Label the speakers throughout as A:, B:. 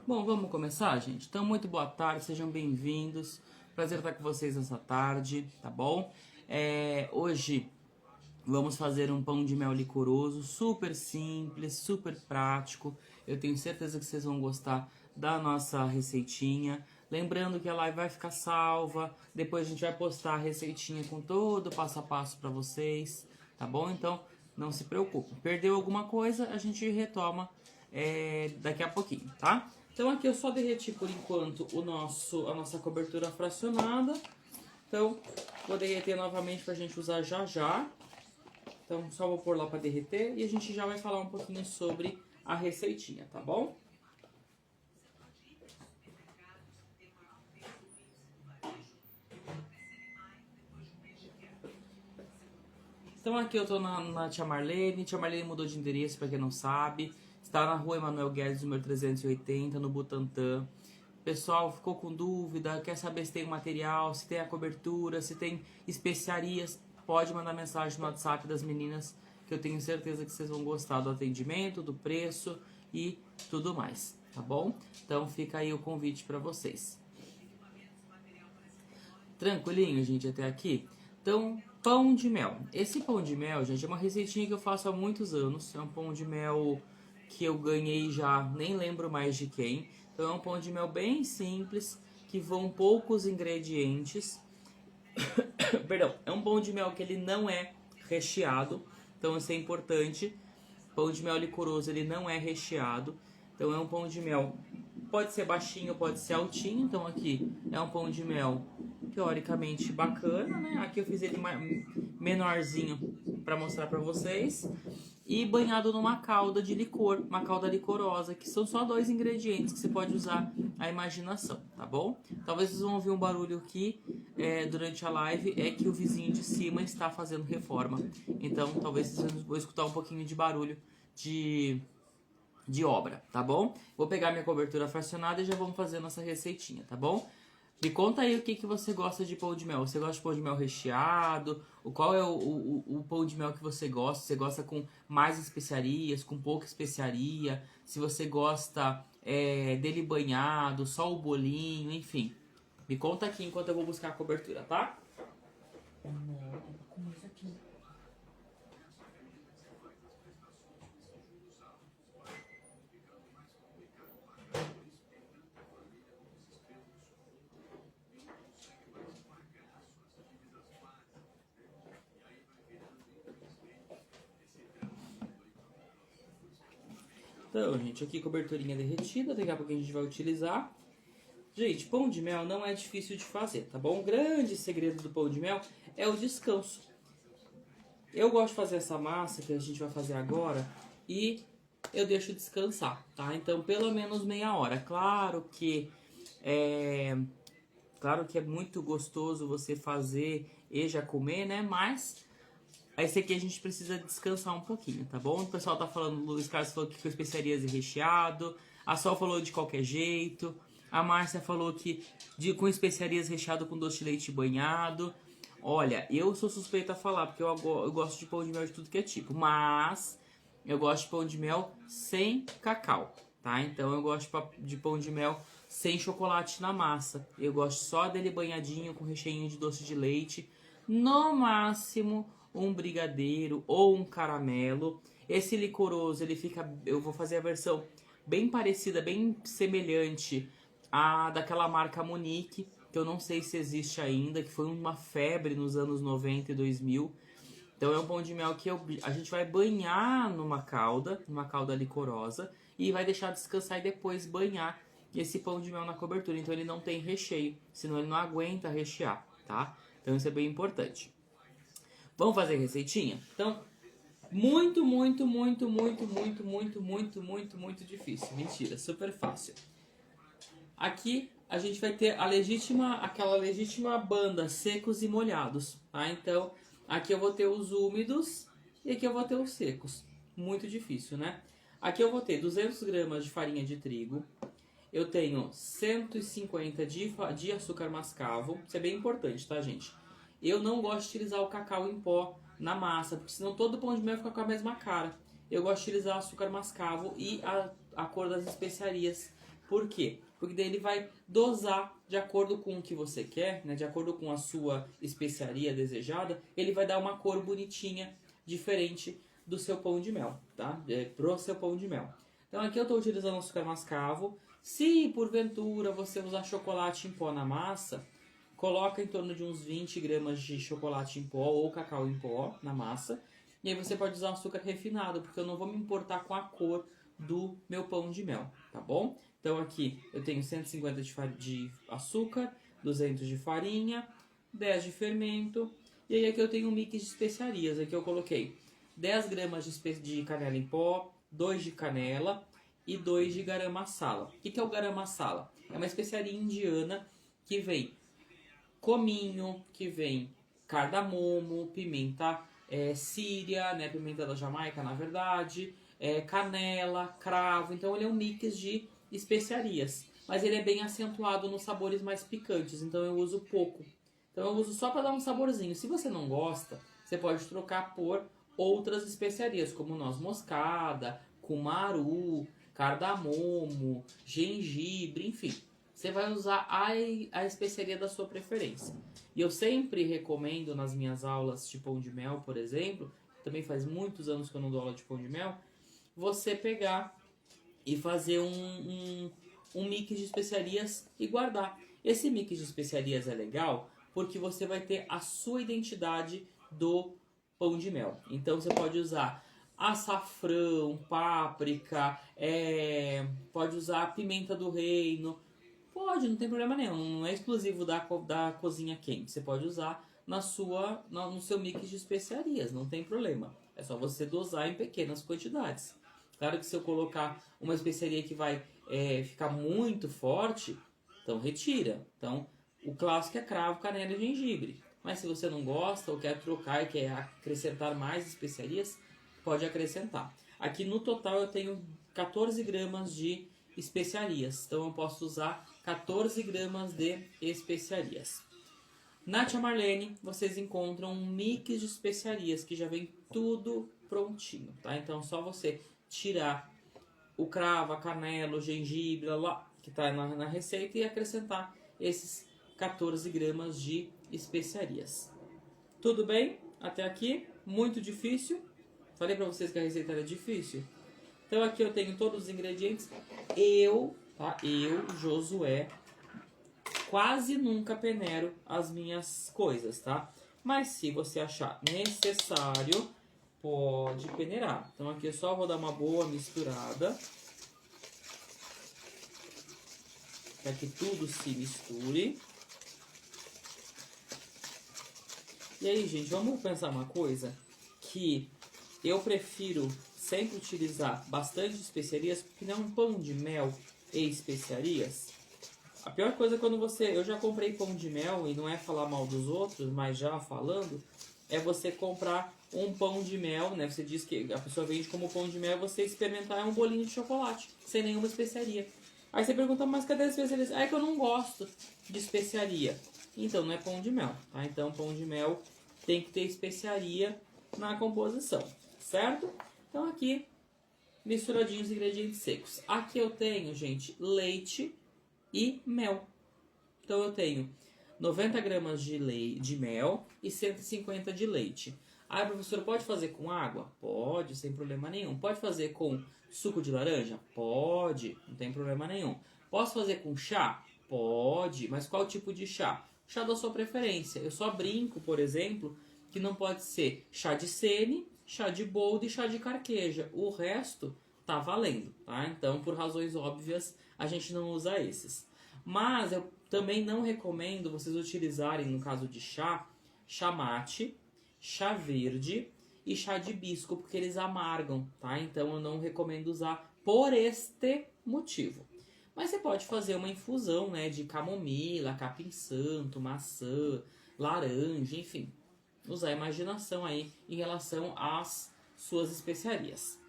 A: Bom, vamos começar, gente? Então, muito boa tarde, sejam bem-vindos. Prazer estar com vocês nessa tarde, tá bom? Hoje vamos fazer um pão de mel licoroso, super simples, super prático. Eu tenho certeza que vocês vão gostar da nossa receitinha. Lembrando que a live vai ficar salva, depois a gente vai postar a receitinha com todo o passo a passo para vocês, tá bom? Então, não se preocupe. Perdeu alguma coisa, a gente retoma daqui a pouquinho, tá? Então aqui eu só derreti por enquanto a nossa cobertura fracionada. Então, vou derreter novamente pra gente usar já já. Então, só vou pôr lá pra derreter e a gente já vai falar um pouquinho sobre a receitinha, tá bom? Então aqui eu tô na Tia Marlene. Tia Marlene mudou de endereço, pra quem não sabe. Está na rua Emanuel Guedes, número 380, no Butantã. Pessoal, ficou com dúvida, quer saber se tem material, se tem a cobertura, se tem especiarias, pode mandar mensagem no WhatsApp das meninas, que eu tenho certeza que vocês vão gostar do atendimento, do preço e tudo mais, tá bom? Então fica aí o convite para vocês. Tranquilinho, gente, até aqui? Então, pão de mel. Esse pão de mel, gente, é uma receitinha que eu faço há muitos anos. É um pão de mel que eu ganhei já, nem lembro mais de quem. Então é um pão de mel bem simples, que vão poucos ingredientes. Perdão, é um pão de mel que ele não é recheado, então isso é importante. Pão de mel licoroso, ele não é recheado. Então é um pão de mel, pode ser baixinho, pode ser altinho. Então aqui é um pão de mel teoricamente bacana, né? Aqui eu fiz ele menorzinho para mostrar para vocês. E banhado numa calda de licor, uma calda licorosa, que são só 2 ingredientes que você pode usar a imaginação, tá bom? Talvez vocês vão ouvir um barulho aqui durante a live, é que o vizinho de cima está fazendo reforma. Então talvez vocês vão escutar um pouquinho de barulho de obra, tá bom? Vou pegar minha cobertura fracionada e já vamos fazer nossa receitinha, tá bom? Me conta aí o que você gosta de pão de mel. Você gosta de pão de mel recheado? Qual é o pão de mel que você gosta? Você gosta com mais especiarias, com pouca especiaria? Se você gosta dele banhado, só o bolinho, enfim. Me conta aqui enquanto eu vou buscar a cobertura, tá? Então, gente, aqui coberturinha derretida, daqui a pouco a gente vai utilizar. Gente, pão de mel não é difícil de fazer, tá bom? O grande segredo do pão de mel é o descanso. Eu gosto de fazer essa massa que a gente vai fazer agora e eu deixo descansar, tá? Então, pelo menos meia hora. Claro que é muito gostoso você fazer e já comer, né? Mas esse aqui a gente precisa descansar um pouquinho, tá bom? O pessoal tá falando, o Luiz Carlos falou que com especiarias e recheado. A Sol falou de qualquer jeito. A Márcia falou que com especiarias recheado com doce de leite banhado. Olha, eu sou suspeita a falar, porque eu gosto de pão de mel de tudo que é tipo. Mas eu gosto de pão de mel sem cacau, tá? Então eu gosto de pão de mel sem chocolate na massa. Eu gosto só dele banhadinho com recheinho de doce de leite. No máximo um brigadeiro ou um caramelo. Esse licoroso, ele fica... Eu vou fazer a versão bem parecida, bem semelhante à daquela marca Monique, que eu não sei se existe ainda, que foi uma febre nos anos 90 e 2000. Então é um pão de mel que a gente vai banhar numa calda licorosa, e vai deixar descansar e depois banhar esse pão de mel na cobertura. Então ele não tem recheio, senão ele não aguenta rechear, tá? Então isso é bem importante. Vamos fazer a receitinha? Então, muito difícil. Mentira, super fácil. Aqui a gente vai ter aquela legítima banda, secos e molhados, tá? Então, aqui eu vou ter os úmidos e aqui eu vou ter os secos. Muito difícil, né? Aqui eu vou ter 200 gramas de farinha de trigo. Eu tenho 150 de açúcar mascavo. Isso é bem importante, tá, gente? Eu não gosto de utilizar o cacau em pó na massa, porque senão todo pão de mel fica com a mesma cara. Eu gosto de utilizar açúcar mascavo e a cor das especiarias Por quê? Porque daí ele vai dosar de acordo com o que você quer, né? De acordo com a sua especiaria desejada, ele vai dar uma cor bonitinha, diferente do seu pão de mel, tá? Pro seu pão de mel. Então aqui eu estou utilizando açúcar mascavo. Se porventura você usar chocolate em pó na massa, coloca em torno de uns 20 gramas de chocolate em pó ou cacau em pó na massa. E aí você pode usar açúcar refinado, porque eu não vou me importar com a cor do meu pão de mel, tá bom? Então aqui eu tenho 150 de açúcar, 200 de farinha, 10 de fermento. E aí aqui eu tenho um mix de especiarias. Aqui eu coloquei 10 gramas de canela em pó, 2 de canela e 2 de garam masala. O que é o garam masala? É uma especiaria indiana que vem cominho, que vem cardamomo, pimenta síria, né, pimenta da Jamaica na verdade, canela, cravo. Então ele é um mix de especiarias, mas ele é bem acentuado nos sabores mais picantes, então eu uso pouco. Então eu uso só para dar um saborzinho. Se você não gosta, você pode trocar por outras especiarias, como noz moscada, cumaru, cardamomo, gengibre, enfim. Você vai usar a especiaria da sua preferência. E eu sempre recomendo nas minhas aulas de pão de mel, por exemplo, também faz muitos anos que eu não dou aula de pão de mel, você pegar e fazer um mix de especiarias e guardar. Esse mix de especiarias é legal porque você vai ter a sua identidade do pão de mel. Então você pode usar açafrão, páprica, pode usar pimenta do reino. Pode, não tem problema nenhum. Não é exclusivo da cozinha quente. Você pode usar no seu mix de especiarias, não tem problema. É só você dosar em pequenas quantidades. Claro que se eu colocar uma especiaria que vai ficar muito forte, então retira. Então, o clássico é cravo, canela e gengibre. Mas se você não gosta ou quer trocar e quer acrescentar mais especiarias, pode acrescentar. Aqui no total eu tenho 14 gramas de especiarias. Então eu posso usar 14 gramas de especiarias. Na Tia Marlene, vocês encontram um mix de especiarias que já vem tudo prontinho, tá? Então é só você tirar o cravo, a canela, o gengibre, lá, que está na receita e acrescentar esses 14 gramas de especiarias. Tudo bem? Até aqui? Muito difícil? Falei pra vocês que a receita era difícil? Então aqui eu tenho todos os ingredientes. Eu, Josué, quase nunca peneiro as minhas coisas, tá? Mas se você achar necessário, pode peneirar. Então aqui eu só vou dar uma boa misturada, para que tudo se misture. E aí, gente, vamos pensar uma coisa, que eu prefiro sempre utilizar bastante especiarias, porque não é um pão de mel e especiarias. A pior coisa é quando eu já comprei pão de mel, e não é falar mal dos outros, mas já falando, é você comprar um pão de mel, né? Você diz que a pessoa vende como pão de mel, você experimentar um bolinho de chocolate, sem nenhuma especiaria. Aí você pergunta, mas cadê as especiarias? É que eu não gosto de especiaria. Então não é pão de mel, tá? Então pão de mel tem que ter especiaria na composição, certo? Então aqui, misturadinhos os ingredientes secos. Aqui eu tenho, gente, leite e mel. Então eu tenho 90 gramas de mel e 150 de leite. Ah, professor, pode fazer com água? Pode, sem problema nenhum. Pode fazer com suco de laranja? Pode, não tem problema nenhum. Posso fazer com chá? Pode, mas qual tipo de chá? Chá da sua preferência. Eu só brinco, por exemplo, que não pode ser chá de sene, chá de boldo e chá de carqueja. O resto tá valendo, tá? Então, por razões óbvias, a gente não usa esses. Mas eu também não recomendo vocês utilizarem, no caso de chá, chá mate, chá verde e chá de hibisco, porque eles amargam, tá? Então eu não recomendo usar por este motivo. Mas você pode fazer uma infusão, né, de camomila, capim-santo, maçã, laranja, enfim. Usar a imaginação aí em relação às suas especiarias.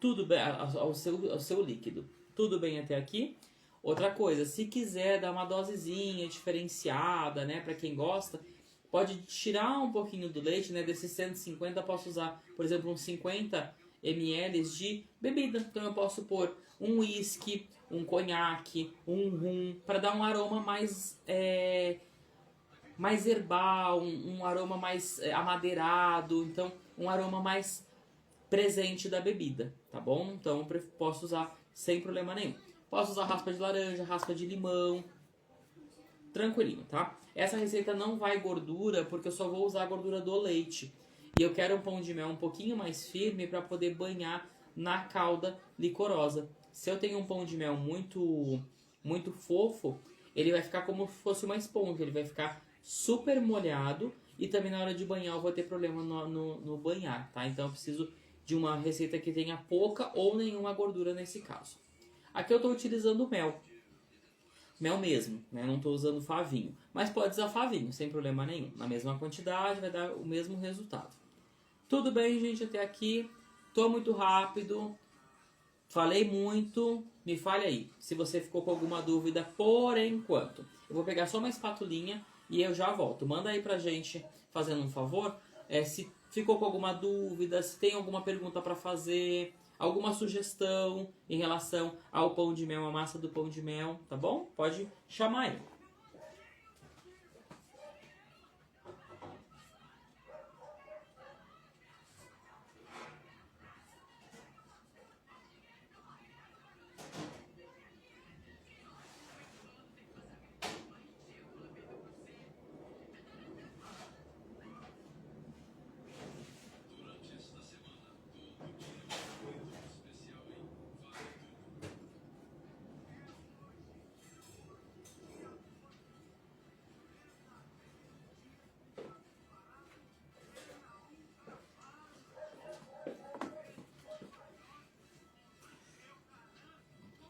A: Tudo bem, ao seu líquido. Tudo bem até aqui? Outra coisa, se quiser dar uma dosezinha diferenciada, né, para quem gosta, pode tirar um pouquinho do leite, né, desses 150 posso usar, por exemplo, uns 50 ml de bebida. Então eu posso pôr um whisky, um conhaque, um rum, para dar um aroma mais herbal, um aroma mais amadeirado, então um aroma mais presente da bebida, tá bom? Então eu posso usar sem problema nenhum. Posso usar raspa de laranja, raspa de limão, tranquilinho, tá? Essa receita não vai gordura, porque eu só vou usar a gordura do leite. E eu quero um pão de mel um pouquinho mais firme para poder banhar na calda licorosa. Se eu tenho um pão de mel muito fofo, ele vai ficar como se fosse uma esponja, ele vai ficar super molhado e também na hora de banhar eu vou ter problema no banhar, tá? Então eu preciso de uma receita que tenha pouca ou nenhuma gordura nesse caso. Aqui eu estou utilizando mel. Mel mesmo, né? Não estou usando favinho. Mas pode usar favinho, sem problema nenhum. Na mesma quantidade vai dar o mesmo resultado. Tudo bem, gente, até aqui. Tô muito rápido. Falei muito. Me fale aí, se você ficou com alguma dúvida por enquanto. Eu vou pegar só uma espatulinha e eu já volto. Manda aí pra gente, fazendo um favor, se ficou com alguma dúvida, se tem alguma pergunta para fazer, alguma sugestão em relação ao pão de mel, a massa do pão de mel, tá bom? Pode chamar aí.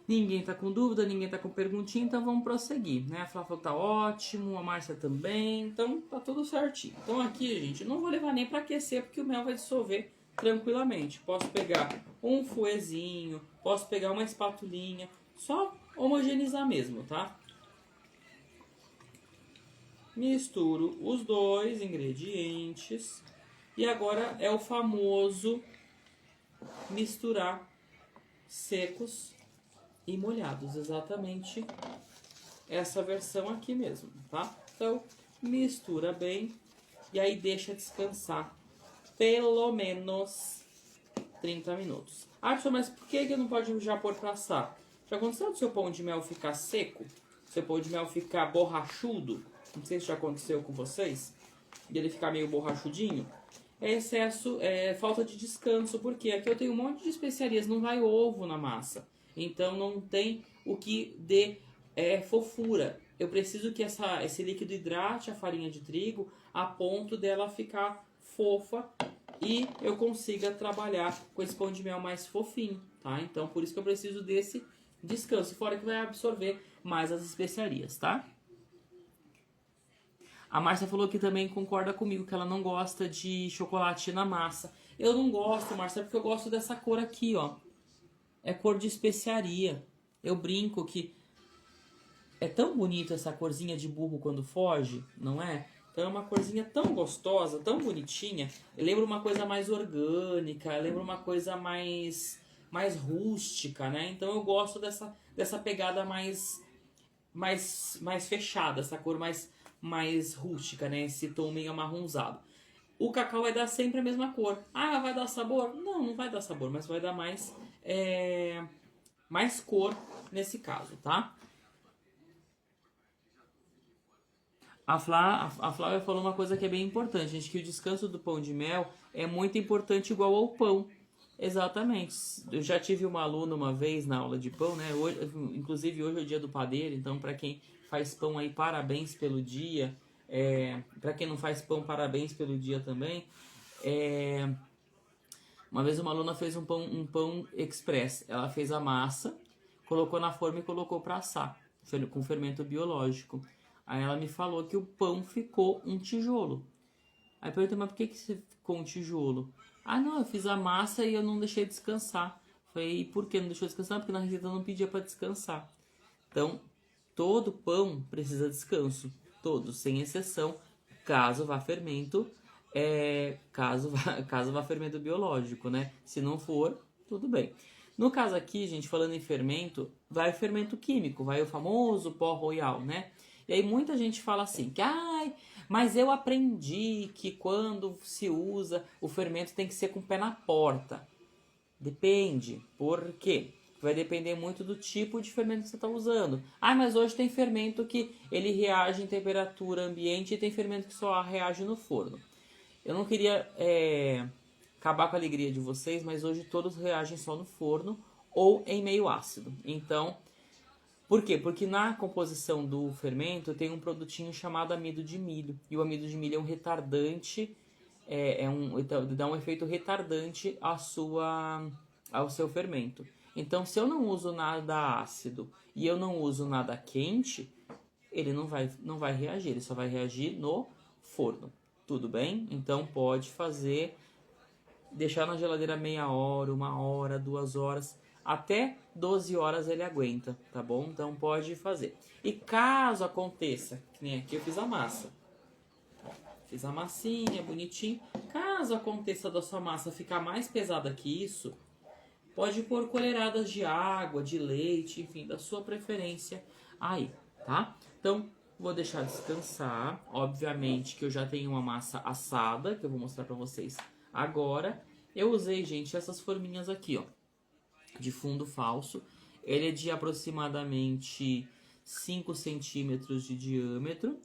A: Ninguém tá com dúvida, ninguém tá com perguntinha, então vamos prosseguir, né? A Flá falou que tá ótimo, a Márcia também, então tá tudo certinho. Então aqui, gente, não vou levar nem para aquecer, porque o mel vai dissolver tranquilamente. Posso pegar um fouetzinho, posso pegar uma espatulinha, só homogeneizar mesmo, tá? Misturo os dois ingredientes e agora é o famoso misturar secos e molhados, exatamente essa versão aqui mesmo, tá? Então, mistura bem e aí deixa descansar pelo menos 30 minutos. Ah, professor, mas por que eu não pode já pôr pra assar? Já aconteceu do seu pão de mel ficar seco? Seu pão de mel ficar borrachudo? Não sei se já aconteceu com vocês. E ele ficar meio borrachudinho. É excesso, falta de descanso, porque aqui eu tenho um monte de especiarias, não vai ovo na massa. Então não tem o que dê fofura. Eu preciso que esse líquido hidrate a farinha de trigo a ponto dela ficar fofa e eu consiga trabalhar com esse pão de mel mais fofinho, tá? Então por isso que eu preciso desse descanso, fora que vai absorver mais as especiarias, tá? A Márcia falou que também concorda comigo, que ela não gosta de chocolate na massa. Eu não gosto, Márcia, porque eu gosto dessa cor aqui, ó. É cor de especiaria. Eu brinco que é tão bonito essa corzinha de burro quando foge, não é? Então é uma corzinha tão gostosa, tão bonitinha. Eu lembro uma coisa mais orgânica, eu lembro uma coisa mais rústica, né? Então eu gosto dessa pegada mais fechada, essa cor mais rústica, né? Esse tom meio amarronzado. O cacau vai dar sempre a mesma cor. Ah, vai dar sabor? Não, não vai dar sabor, mas vai dar mais cor nesse caso, tá? A Flávia falou uma coisa que é bem importante, gente, que o descanso do pão de mel é muito importante igual ao pão. Exatamente. Eu já tive uma aluna uma vez na aula de pão, né? Inclusive hoje é o dia do padeiro, então para quem faz pão aí, parabéns pelo dia. Para quem não faz pão, parabéns pelo dia também. Uma vez uma aluna fez um pão express. Ela fez a massa, colocou na forma e colocou para assar, com fermento biológico. Aí ela me falou que o pão ficou um tijolo. Aí eu perguntei, mas por que você ficou um tijolo? Ah, não, eu fiz a massa e eu não deixei descansar. Falei, e por que não deixou descansar? Porque na receita não pedia para descansar. Então, todo pão precisa de descanso. Todos, sem exceção. Caso vá fermento, caso vá fermento biológico, né? Se não for, tudo bem. No caso aqui, gente, falando em fermento, vai o fermento químico, vai o famoso pó royal, né? E aí muita gente fala assim, que ai, mas eu aprendi que quando se usa o fermento tem que ser com o pé na porta. Depende. Por quê? Vai depender muito do tipo de fermento que você está usando. Ah, mas hoje tem fermento que ele reage em temperatura ambiente e tem fermento que só reage no forno. Eu não queria acabar com a alegria de vocês, mas hoje todos reagem só no forno ou em meio ácido. Então, por quê? Porque na composição do fermento tem um produtinho chamado amido de milho. E o amido de milho é um retardante, dá um efeito retardante ao seu fermento. Então, se eu não uso nada ácido e eu não uso nada quente, ele não vai reagir, ele só vai reagir no forno. Tudo bem? Então pode fazer, deixar na geladeira meia hora, 1 hora, 2 horas, até 12 horas ele aguenta, tá bom? Então pode fazer. E caso aconteça, que nem aqui eu fiz a massa. Fiz a massinha, bonitinho. Caso aconteça da sua massa ficar mais pesada que isso, pode pôr colheradas de água, de leite, enfim, da sua preferência aí, tá? Então, vou deixar descansar. Obviamente que eu já tenho uma massa assada, que eu vou mostrar pra vocês agora. Eu usei, gente, essas forminhas aqui, ó, de fundo falso. Ele é de aproximadamente 5 centímetros de diâmetro.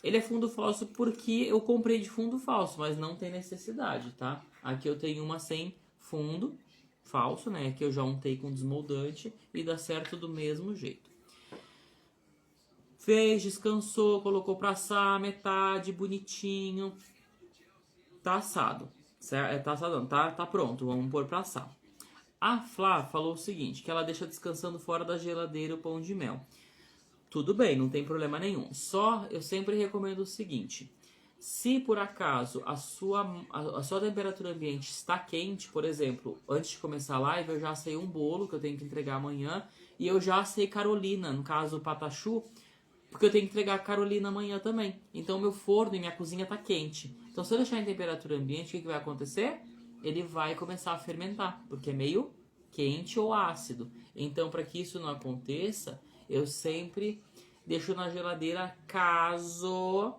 A: Ele é fundo falso porque eu comprei de fundo falso, mas não tem necessidade, tá? Aqui eu tenho uma sem fundo falso, né? Que eu já untei com desmoldante e dá certo do mesmo jeito. Fez, descansou, colocou pra assar metade, bonitinho. Tá assado. Tá assadão, tá pronto, vamos pôr pra assar. A Flá falou o seguinte, que ela deixa descansando fora da geladeira o pão de mel. Tudo bem, não tem problema nenhum. Só eu sempre recomendo o seguinte: se por acaso a sua temperatura ambiente está quente, por exemplo, antes de começar a live, eu já assei um bolo que eu tenho que entregar amanhã e eu já assei Carolina, no caso o patachu, porque eu tenho que entregar a Carolina amanhã também. Então meu forno e minha cozinha tá quente. Então se eu deixar em temperatura ambiente, o que vai acontecer? Ele vai começar a fermentar, porque é meio quente ou ácido. Então para que isso não aconteça, eu sempre deixo na geladeira caso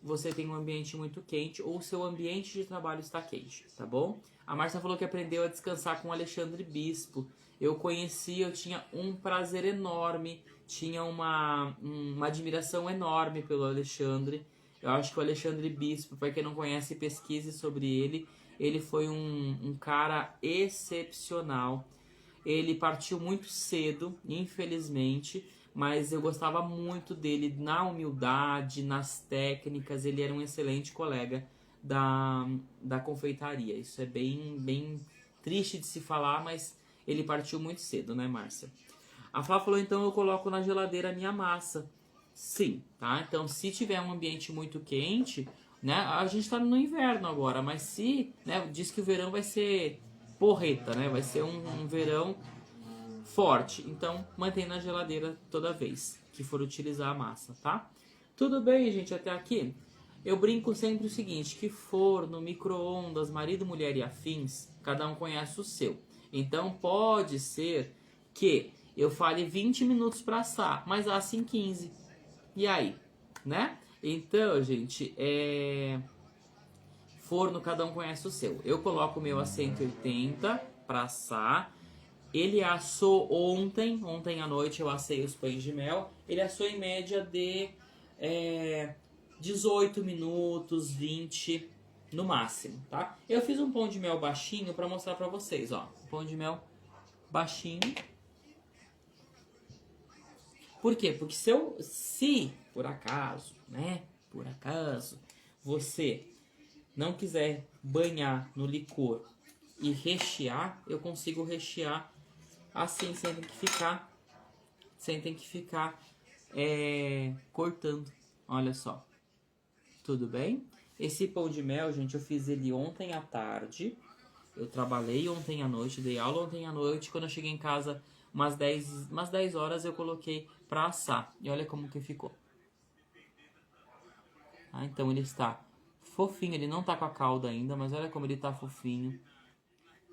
A: você tenha um ambiente muito quente ou seu ambiente de trabalho está quente, tá bom? A Márcia falou que aprendeu a descansar com o Alexandre Bispo. Eu conheci, eu tinha um prazer enorme, tinha uma admiração enorme pelo Alexandre. Eu acho que o Alexandre Bispo, para quem não conhece, pesquise sobre ele. Ele foi um cara excepcional. Ele partiu muito cedo, infelizmente, mas eu gostava muito dele na humildade, nas técnicas. Ele era um excelente colega da confeitaria. Isso é bem triste de se falar, mas ele partiu muito cedo, né, Márcia? A Flá falou, então eu coloco na geladeira a minha massa. Sim, tá? Então, se tiver um ambiente muito quente, né? A gente tá no inverno agora, mas se, né? Diz que o verão vai ser porreta, né? Vai ser um verão forte. Então, mantém na geladeira toda vez que for utilizar a massa, tá? Tudo bem, gente, até aqui? Eu brinco sempre o seguinte, que forno, micro-ondas, marido, mulher e afins, cada um conhece o seu. Então, pode ser que eu fale 20 minutos para assar, mas asse em 15. E aí, né? Então, gente, forno, cada um conhece o seu. Eu coloco o meu a 180 para assar. Ele assou ontem à noite eu assei os pães de mel. Ele assou em média de 18 minutos, 20 no máximo, tá? Eu fiz um pão de mel baixinho para mostrar para vocês, ó. Pão de mel baixinho. Por quê? Porque se por acaso, né? Por acaso, você não quiser banhar no licor e rechear, eu consigo rechear assim, sem ter que ficar cortando. Olha só. Tudo bem? Esse pão de mel, gente, eu fiz ele ontem à tarde. Eu trabalhei ontem à noite, dei aula ontem à noite. Quando eu cheguei em casa, umas 10 horas, eu coloquei pra assar. E olha como que ficou. Tá? Então ele está fofinho, ele não tá com a cauda ainda, mas olha como ele tá fofinho.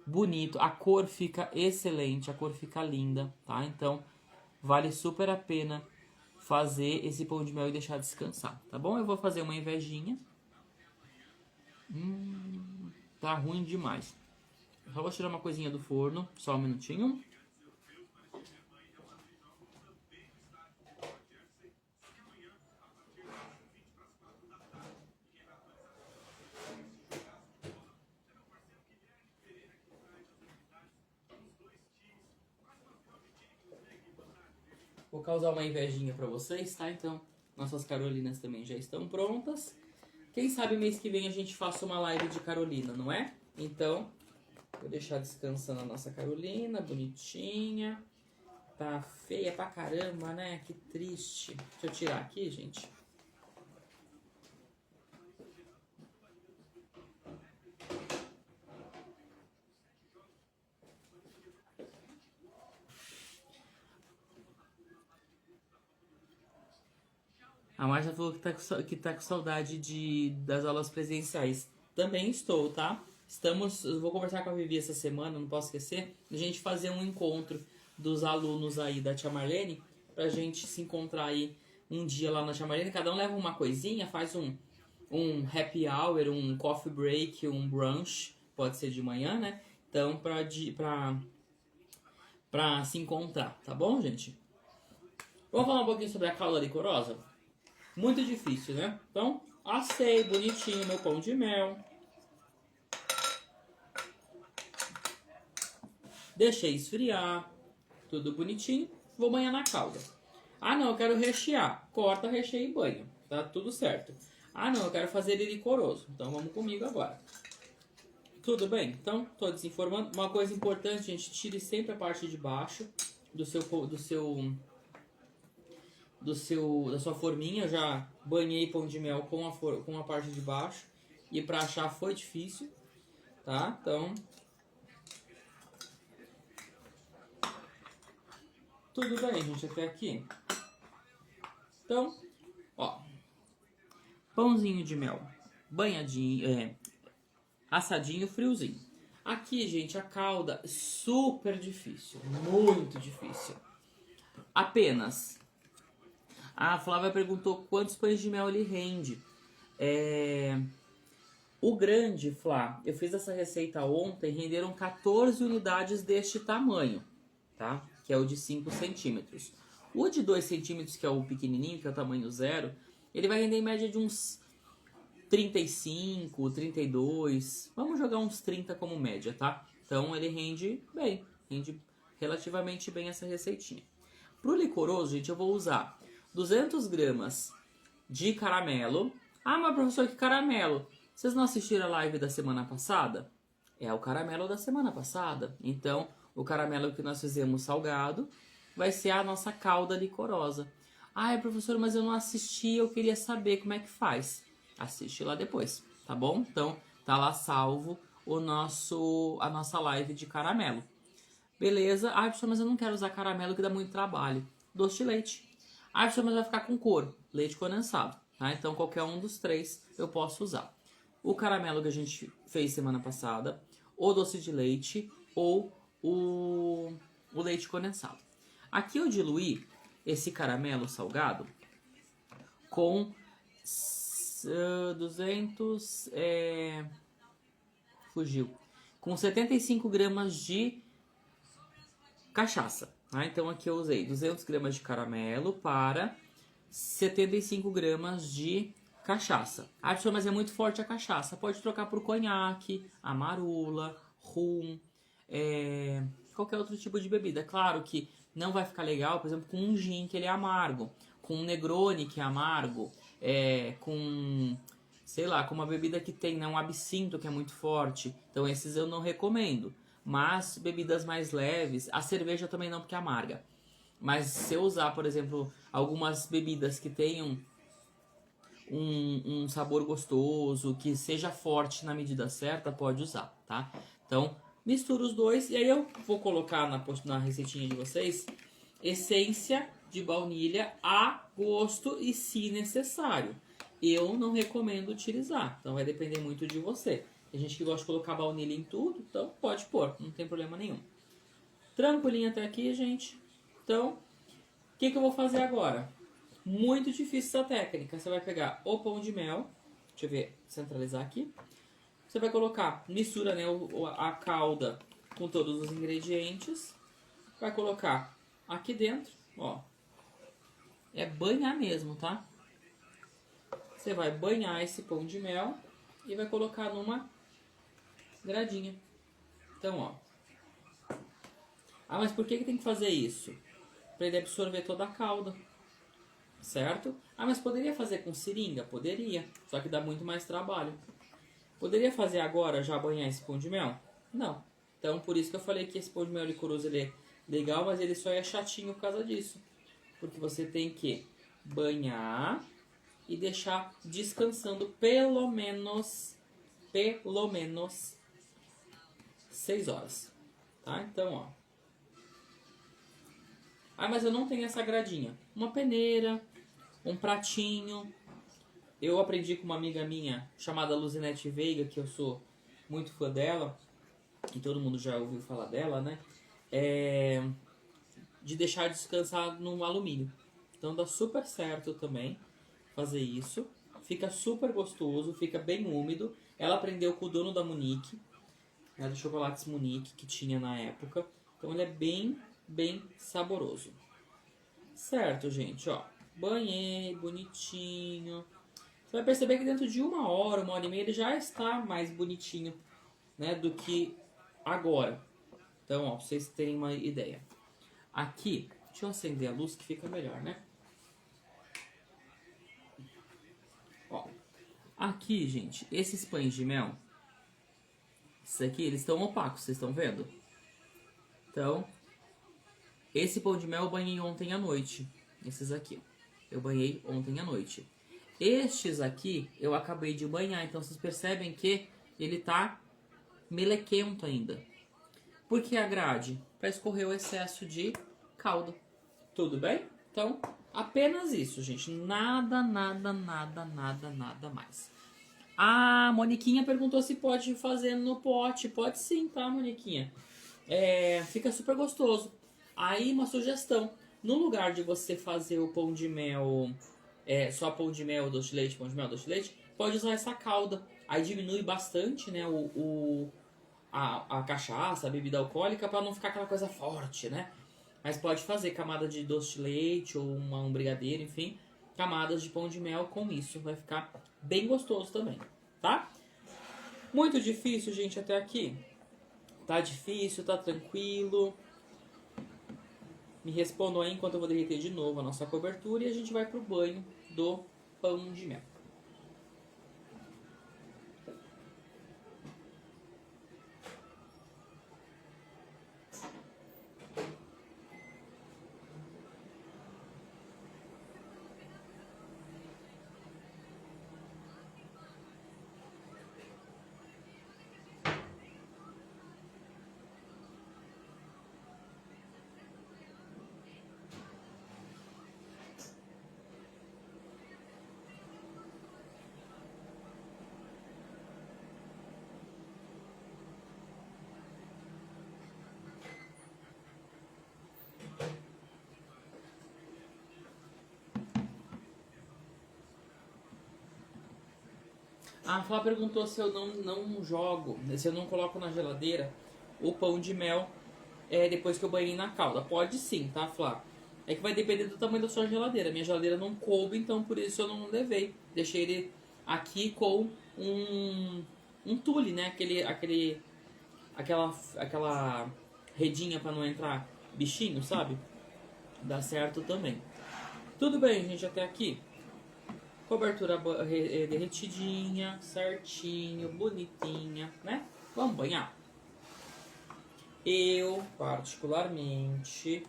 A: Bonito, a cor fica excelente, a cor fica linda, tá? Então vale super a pena fazer esse pão de mel e deixar descansar, tá bom? Eu vou fazer uma invejinha. Tá ruim demais. Só vou tirar uma coisinha do forno, só um minutinho. Vou causar uma invejinha pra vocês, tá? Então, nossas Carolinas também já estão prontas. Quem sabe mês que vem a gente faça uma live de Carolina, não é? Então, vou deixar descansando a nossa Carolina, bonitinha. Tá feia pra caramba, né? Que triste. Deixa eu tirar aqui, gente. A Marcia falou que tá com saudade das aulas presenciais. Também estou, tá? Eu vou conversar com a Vivi essa semana, não posso esquecer, a gente fazer um encontro dos alunos aí da Tia Marlene, pra gente se encontrar aí um dia lá na Tia Marlene. Cada um leva uma coisinha, faz um happy hour, um coffee break, um brunch, pode ser de manhã, né? Então, pra se encontrar, tá bom, gente? Vamos falar um pouquinho sobre a cauda licorosa? Muito difícil, né? Então, assei bonitinho meu pão de mel. Deixei esfriar. Tudo bonitinho. Vou banhar na calda. Ah, não, eu quero rechear. Corta, recheia e banha. Tá tudo certo. Ah, não, eu quero fazer ele licoroso. Então, vamos comigo agora. Tudo bem? Então, tô desinformando. Uma coisa importante, gente, tire sempre a parte de baixo da sua forminha. Eu já banhei pão de mel com a parte de baixo. E pra achar foi difícil. Tá? Então, tudo bem, gente, até aqui. Então, ó. Pãozinho de mel. Banhadinho, assadinho, friozinho. Aqui, gente, a calda super difícil. Muito difícil. Apenas. A Flávia perguntou quantos pães de mel ele rende. O grande, Flá, eu fiz essa receita ontem, renderam 14 unidades deste tamanho, tá? Que é o de 5 centímetros. O de 2 centímetros, que é o pequenininho, que é o tamanho 0, ele vai render em média de uns 35, 32. Vamos jogar uns 30 como média, tá? Então ele rende bem, rende relativamente bem essa receitinha. Pro licoroso, gente, eu vou usar 200 gramas de caramelo. Ah, mas professor, que caramelo? Vocês não assistiram a live da semana passada? É o caramelo da semana passada. Então, o caramelo que nós fizemos salgado vai ser a nossa calda licorosa. Ah, professor, mas eu não assisti, eu queria saber como é que faz. Assiste lá depois, tá bom? Então, tá lá salvo a nossa live de caramelo. Beleza? Ah, professor, mas eu não quero usar caramelo que dá muito trabalho. Doce de leite. Ah, professor, mas vai ficar com cor. Leite condensado, tá? Então, qualquer um dos três eu posso usar. O caramelo que a gente fez semana passada, o doce de leite ou o leite condensado. Aqui eu diluí esse caramelo salgado com 200... fugiu. Com 75 gramas de cachaça. Tá? Então aqui eu usei 200 gramas de caramelo para 75 gramas de cachaça. Ah, pessoal, mas é muito forte a cachaça. Pode trocar por conhaque, amarula, rum, qualquer outro tipo de bebida. Claro que não vai ficar legal, por exemplo, com um gin que ele é amargo, com um Negroni que é amargo, com, sei lá, com uma bebida que tem, né, um absinto que é muito forte. Então esses eu não recomendo. Mas bebidas mais leves, a cerveja também não, porque é amarga. Mas se eu usar, por exemplo, algumas bebidas que tenham um sabor gostoso, que seja forte na medida certa, pode usar, tá? Então, mistura os dois e aí eu vou colocar na receitinha de vocês essência de baunilha a gosto e se necessário. eu não recomendo utilizar. Então vai depender muito de você. Tem gente que gosta de colocar baunilha em tudo, então pode pôr, não tem problema nenhum. Tranquilinho até aqui, gente. Então, o que eu vou fazer agora? Muito difícil essa técnica. Você vai pegar o pão de mel, deixa eu ver, centralizar aqui. Você vai colocar, mistura, né, a calda com todos os ingredientes. Vai colocar aqui dentro, ó. É banhar mesmo, tá? Você vai banhar esse pão de mel e vai colocar numa gradinha. Então, ó. Ah, mas por que tem que fazer isso? Para ele absorver toda a calda. Certo? Ah, mas poderia fazer com seringa? Poderia. Só que dá muito mais trabalho. Poderia fazer agora, já banhar esse pão de mel? Não. Então, por isso que eu falei que esse pão de mel licoroso ele é legal, mas ele só é chatinho por causa disso. Porque você tem que banhar e deixar descansando pelo menos 6 horas. Tá? Então, ó. Ah, mas eu não tenho essa gradinha. Uma peneira, um pratinho. Eu aprendi com uma amiga minha chamada Luzinete Veiga, que eu sou muito fã dela, e todo mundo já ouviu falar dela, né? De deixar descansar no alumínio. Então dá super certo também fazer isso. Fica super gostoso, fica bem úmido. Ela aprendeu com o dono da Munique, né, do Chocolates Munique, que tinha na época. Então ele é bem saboroso. Certo, gente, ó. Banhei, bonitinho. Você vai perceber que dentro de 1 hora e meia, ele já está mais bonitinho, né, do que agora. Então, ó, pra vocês terem uma ideia. Aqui, deixa eu acender a luz que fica melhor, né? Ó, aqui, gente, esses pães de mel, esses aqui, eles estão opacos, vocês estão vendo? Então, esse pão de mel eu banhei ontem à noite. Esses aqui, eu banhei ontem à noite. Estes aqui, eu acabei de banhar, então vocês percebem que ele tá melequento ainda. Por que a grade? Para escorrer o excesso de calda. Tudo bem? Então, apenas isso, gente. Nada mais. A Moniquinha perguntou se pode fazer no pote. Pode sim, tá, Moniquinha? Fica super gostoso. Aí, uma sugestão. No lugar de você fazer o pão de mel, só pão de mel, doce de leite, pão de mel, doce de leite, pode usar essa calda. Aí diminui bastante, né, a cachaça, a bebida alcoólica, para não ficar aquela coisa forte, né? Mas pode fazer camada de doce de leite ou um brigadeiro, enfim, camadas de pão de mel com isso. Vai ficar bem gostoso também, tá? Muito difícil, gente, até aqui? Tá difícil, tá tranquilo? Me respondam aí enquanto eu vou derreter de novo a nossa cobertura e a gente vai pro banho do pão de mel. A Flá perguntou se eu não jogo, se eu não coloco na geladeira o pão de mel depois que eu banhei na calda. Pode sim, tá, Flá? É que vai depender do tamanho da sua geladeira. Minha geladeira não coube, então por isso eu não levei. Deixei ele aqui com um tule, né? Aquela redinha pra não entrar bichinho, sabe? Dá certo também. Tudo bem, gente, até aqui. Cobertura derretidinha, certinho, bonitinha, né? Vamos banhar? Eu, particularmente,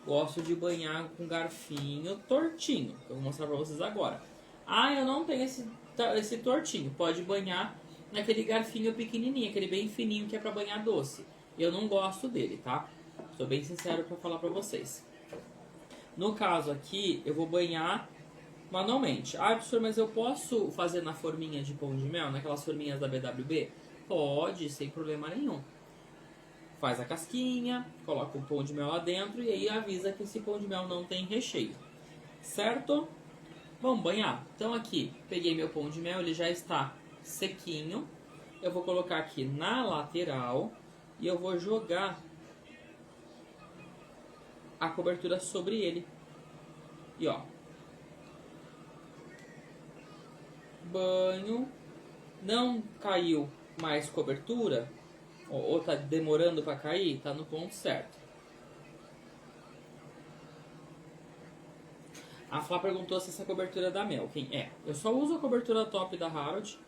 A: gosto de banhar com garfinho tortinho, que eu vou mostrar pra vocês agora. Ah, eu não tenho esse tortinho. Pode banhar naquele garfinho pequenininho, aquele bem fininho que é pra banhar doce. Eu não gosto dele, tá? Sou bem sincero pra falar pra vocês. No caso aqui, eu vou banhar manualmente. Ah, professor, mas eu posso fazer na forminha de pão de mel, naquelas forminhas da BWB? Pode, sem problema nenhum. Faz a casquinha, coloca o pão de mel lá dentro e aí avisa que esse pão de mel não tem recheio. Certo? Vamos banhar? Então aqui, peguei meu pão de mel, ele já está sequinho. Eu vou colocar aqui na lateral e eu vou jogar a cobertura sobre ele. E ó, banho, não caiu mais cobertura, ou tá demorando para cair, tá no ponto certo. A Flá perguntou se essa cobertura é da Melken. Eu só uso a cobertura top da Harrods,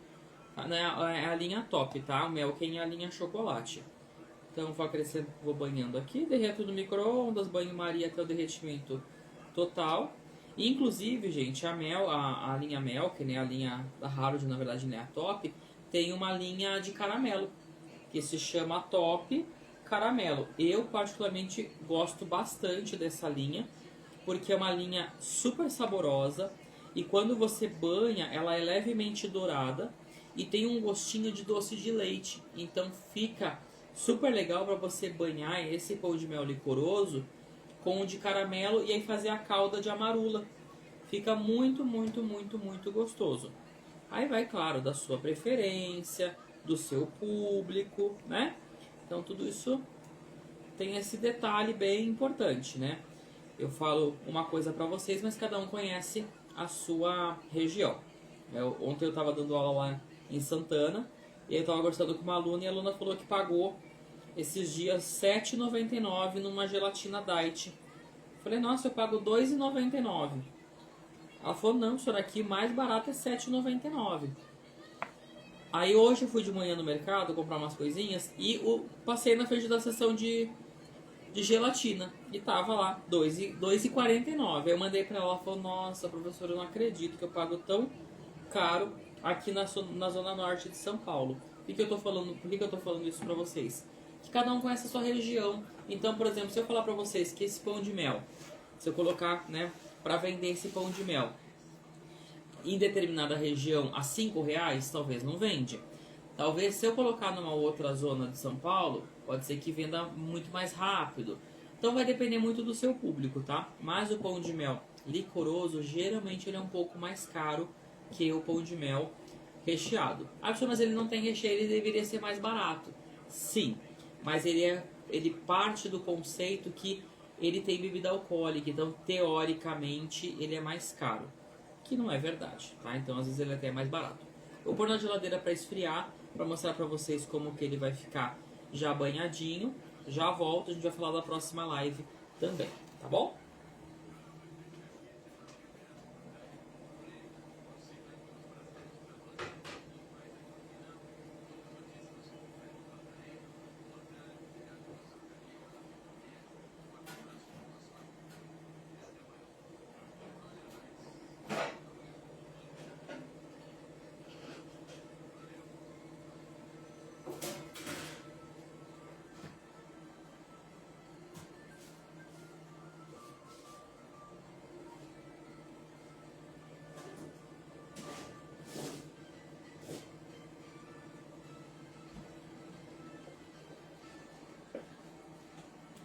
A: né, é a linha top, tá? O Melken é a linha chocolate. Então vou banhando aqui, derreto no micro-ondas, banho-maria até o derretimento total. E, inclusive, gente, a linha Melken, né, a linha da Harrods, na verdade, né, a top, tem uma linha de caramelo, que se chama Top Caramelo. Eu, particularmente, gosto bastante dessa linha, porque é uma linha super saborosa e quando você banha, ela é levemente dourada e tem um gostinho de doce de leite. Então fica super legal para você banhar esse pão de mel licoroso com o de caramelo e aí fazer a calda de amarula. Fica muito, muito, muito, muito gostoso. Aí vai, claro, da sua preferência, do seu público, né? Então tudo isso tem esse detalhe bem importante, né? Eu falo uma coisa para vocês, mas cada um conhece a sua região. Ontem eu estava dando aula lá em Santana e eu estava conversando com uma aluna e a aluna falou que pagou esses dias R$ 7,99 numa gelatina diet. Falei, nossa, eu pago R$ 2,99. Ela falou, não, senhora, aqui mais barato é R$ 7,99. Aí hoje eu fui de manhã no mercado comprar umas coisinhas e passei na frente da seção de gelatina. E tava lá, R$ 2,49. Eu mandei pra ela, ela falou, nossa, professora, eu não acredito que eu pago tão caro aqui na zona norte de São Paulo. Por que eu tô falando isso pra vocês? Que cada um conhece a sua região. Então, por exemplo, se eu falar pra vocês que esse pão de mel, se eu colocar, né, pra vender esse pão de mel em determinada região a R$5, talvez não vende. Talvez se eu colocar numa outra zona de São Paulo, pode ser que venda muito mais rápido. Então vai depender muito do seu público, tá? Mas o pão de mel licoroso, geralmente ele é um pouco mais caro que o pão de mel recheado. Ah, mas ele não tem recheio, ele deveria ser mais barato. Sim, mas ele parte do conceito que ele tem bebida alcoólica, então teoricamente ele é mais caro. Que não é verdade, tá? Então às vezes ele até é mais barato. Eu vou pôr na geladeira para esfriar, para mostrar para vocês como que ele vai ficar já banhadinho. Já volto, a gente vai falar da próxima live também, tá bom?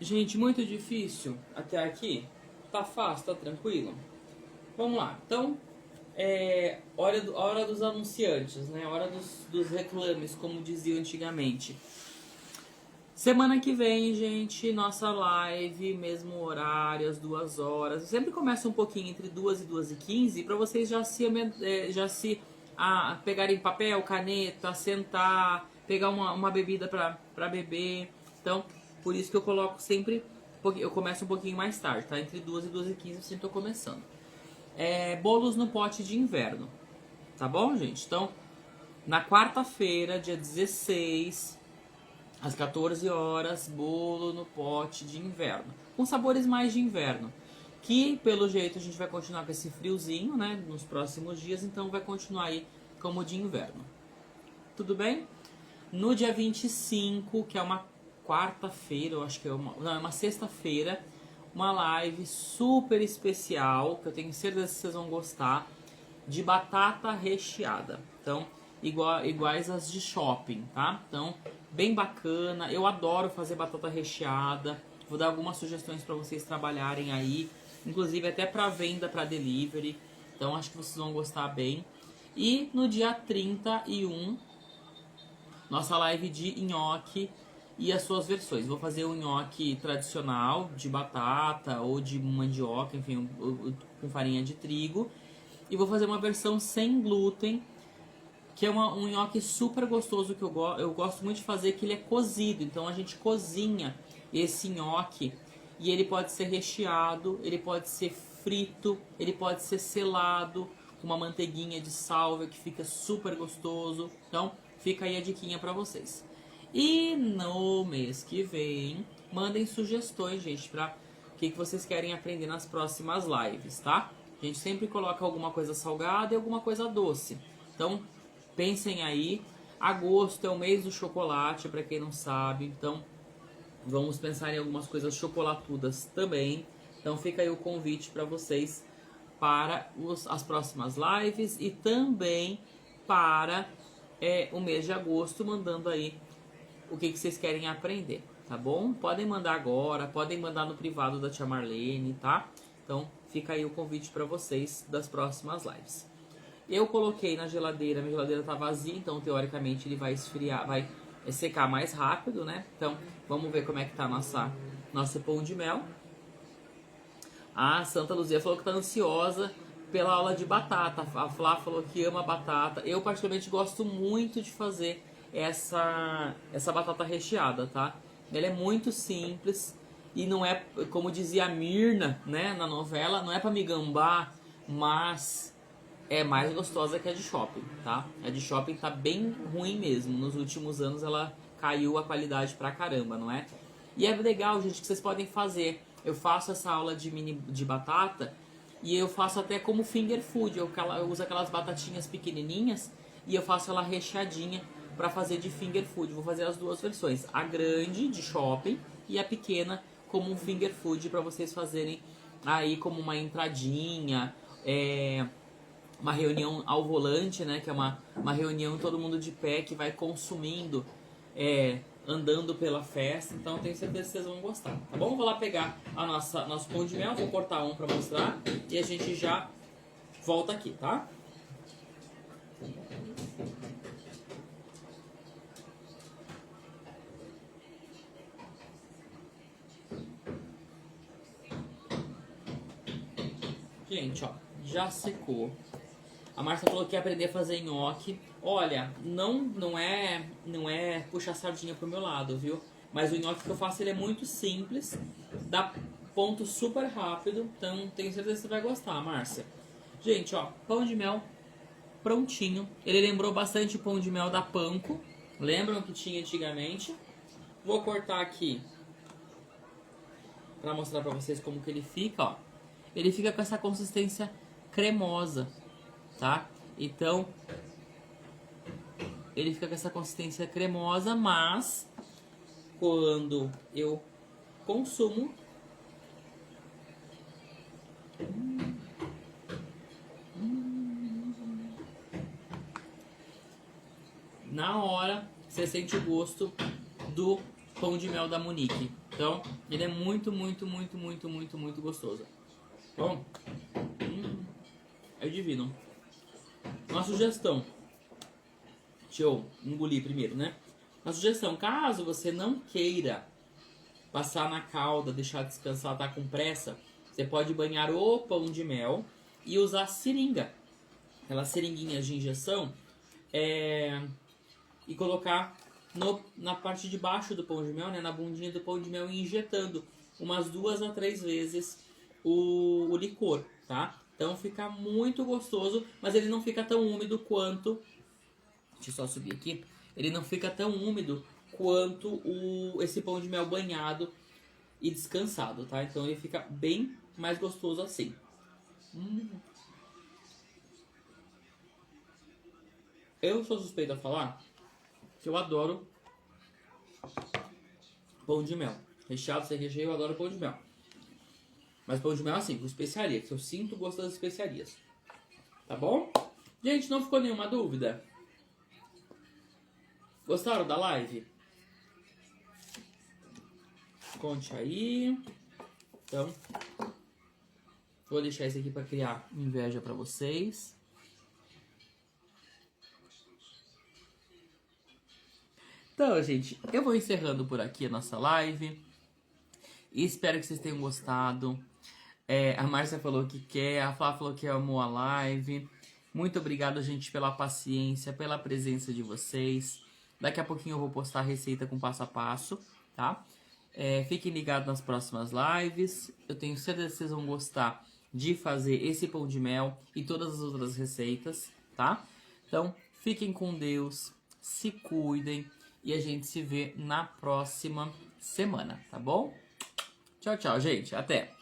A: Gente, muito difícil até aqui? Tá fácil, tá tranquilo? Vamos lá. Então, hora dos anunciantes, né? Hora dos reclames, como dizia antigamente. Semana que vem, gente, nossa live, mesmo horário, às 2 horas. Eu sempre começa um pouquinho entre 2 e 2h15 para vocês já se pegarem papel, caneta, sentar, pegar uma bebida para beber. Então, por isso que eu coloco sempre, eu começo um pouquinho mais tarde, tá? Entre 2 e 2h15 eu sempre tô começando. Bolos no pote de inverno, tá bom, gente? Então, na quarta-feira, dia 16, às 14 horas, bolo no pote de inverno, com sabores mais de inverno. Que, pelo jeito, a gente vai continuar com esse friozinho, né, nos próximos dias, então vai continuar aí como de inverno. Tudo bem? No dia 25, que é uma quarta-feira, eu acho que é uma sexta-feira, uma live super especial, que eu tenho certeza que vocês vão gostar. de batata recheada. Então, iguais as de shopping, tá? Então, bem bacana. Eu adoro fazer batata recheada. Vou dar algumas sugestões para vocês trabalharem aí, inclusive até para venda, para delivery. Então, acho que vocês vão gostar bem. E no dia 31, nossa live de nhoque e as suas versões. Vou fazer o nhoque tradicional de batata ou de mandioca, enfim, com farinha de trigo. E vou fazer uma versão sem glúten, que é um nhoque super gostoso que eu gosto muito de fazer, que ele é cozido. Então a gente cozinha esse nhoque e ele pode ser recheado, ele pode ser frito, ele pode ser selado com uma manteiguinha de sálvia que fica super gostoso. Então fica aí a diquinha pra vocês. E no mês que vem, mandem sugestões, gente, pra o que vocês querem aprender nas próximas lives, tá? A gente sempre coloca alguma coisa salgada e alguma coisa doce. Então, pensem aí. Agosto é o mês do chocolate, pra quem não sabe. Então, vamos pensar em algumas coisas chocolatudas também. Então, fica aí o convite pra vocês para as próximas lives e também para o mês de agosto, mandando aí o que vocês querem aprender, tá bom? Podem mandar agora, podem mandar no privado da tia Marlene, tá? Então, fica aí o convite para vocês das próximas lives. Eu coloquei na geladeira, minha geladeira tá vazia, então teoricamente ele vai esfriar, vai secar mais rápido, né? Então, vamos ver como é que tá nosso pão de mel. A Santa Luzia falou que tá ansiosa pela aula de batata. A Flá falou que ama batata. Eu particularmente gosto muito de fazer essa batata recheada, tá? Ela é muito simples e não é, como dizia a Mirna, né, na novela, não é pra me gambar, mas é mais gostosa que a de shopping, tá? A de shopping tá bem ruim mesmo. Nos últimos anos ela caiu a qualidade pra caramba, não é? E é legal, gente, que vocês podem fazer. Eu faço essa aula de batata e eu faço até como finger food. Eu uso aquelas batatinhas pequenininhas e eu faço ela recheadinha para fazer de finger food. Vou fazer as duas versões, a grande de shopping e a pequena como um finger food para vocês fazerem aí como uma entradinha, uma reunião ao volante, né? Que é uma reunião todo mundo de pé que vai consumindo, andando pela festa. Então eu tenho certeza que vocês vão gostar, tá bom? Vou lá pegar nosso pão de mel, vou cortar um para mostrar e a gente já volta aqui, tá? Gente, ó, já secou. A Márcia falou que ia aprender a fazer nhoque. Olha, não é puxar sardinha pro meu lado, viu? Mas o nhoque que eu faço, ele é muito simples, dá ponto super rápido, então tenho certeza que você vai gostar, Márcia. Gente, ó, pão de mel prontinho. Ele lembrou bastante o pão de mel da Panko. Lembram que tinha antigamente? Vou cortar aqui pra mostrar pra vocês como que ele fica, ó. Ele fica com essa consistência cremosa, tá? Então, ele fica com essa consistência cremosa, mas quando eu consumo, na hora você sente o gosto do pão de mel da Monique. Então, ele é muito, muito, muito, muito, muito, muito gostoso. Bom, é divino. Uma sugestão. Deixa eu engolir primeiro, né? Uma sugestão, caso você não queira passar na calda, deixar descansar, tá com pressa, você pode banhar o pão de mel e usar seringa. Aquelas seringuinhas de injeção, e colocar na parte de baixo do pão de mel, né, na bundinha do pão de mel, e injetando umas 2 a 3 vezes o licor, tá? Então fica muito gostoso, mas ele não fica tão úmido quanto... Deixa eu só subir aqui. Ele não fica tão úmido quanto esse pão de mel banhado e descansado, tá? Então ele fica bem mais gostoso assim. Eu sou suspeito a falar que eu adoro pão de mel. Recheado, sem recheio, eu adoro pão de mel. Mas pão de mel assim, com especiaria, que eu sinto o gosto das especiarias. Tá bom? Gente, não ficou nenhuma dúvida? Gostaram da live? Conte aí. Então, vou deixar isso aqui para criar inveja para vocês. Então, gente, eu vou encerrando por aqui a nossa live. E espero que vocês tenham gostado. A Márcia falou que quer, a Flá falou que amou a live. Muito obrigado, gente, pela paciência, pela presença de vocês. Daqui a pouquinho eu vou postar a receita com passo a passo, tá? Fiquem ligados nas próximas lives. Eu tenho certeza que vocês vão gostar de fazer esse pão de mel e todas as outras receitas, tá? Então, fiquem com Deus, se cuidem e a gente se vê na próxima semana, tá bom? Tchau, tchau, gente. Até!